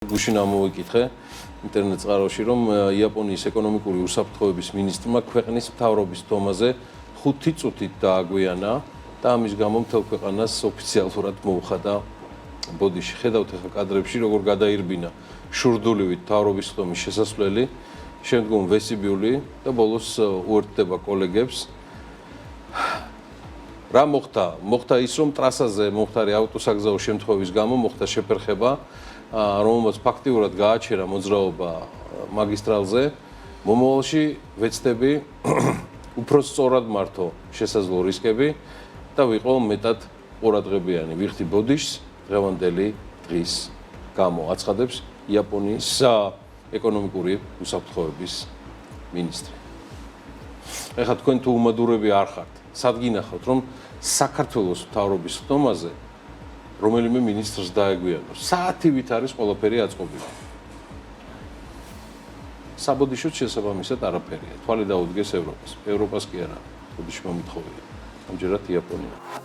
გუშინ ამოვიკითხე ინტერნეტ წყაროში, რომ იაპონიის ეკონომიკური უსაფრთხოების მინისტრმა ქვეყნის მთავრობის თომაზე 5 წუთით დააგვიანა და ამის გამო მთელ ქვეყანას ოფიციალურად მოუხადა ბოდიში. ხედავთ ახლა კადრებში, როგორ გადაირბინა შურდულივით მთავრობის ხდომის შესასვლელი, შემდგომ ვესიბიული და ბოლოს უერთდება კოლეგებს. რა მოხდა? მოხდა ის, რომ ტრასაზე მომხდარი ავტოსაგზაო შემთხვევის გამო მოხდა შეფერხება, რომელმაც ფაქტიურად გააჩერა მოძრაობა მაგისტრალზე. მომავალში ვეცდები უფრო სწორად მართო შესაძლო რისკები და ვიყო მეტად ყურადღებიანი. ვიხდი ბოდიშს დღევანდელი დღის გამო, აცხადებს იაპონიის ეკონომიკური უსაფრთხოების მინისტრი. ეხლა თქვენ თუ უმადურები არ ხართ, სად გინახავთ, რომ საქართველოს მთავრობის ხდომაზე რომელიმე მინისტრს დაეგვიანოს? საათივით არის ყველაფერი აწყობილი. საბოდიშოც შესაბამისად არაფერია. თვალი დაუდგეს ევროპას. ევროპას კი არა, ბოდიში მომითხოვია. ამჯერად იაპონია.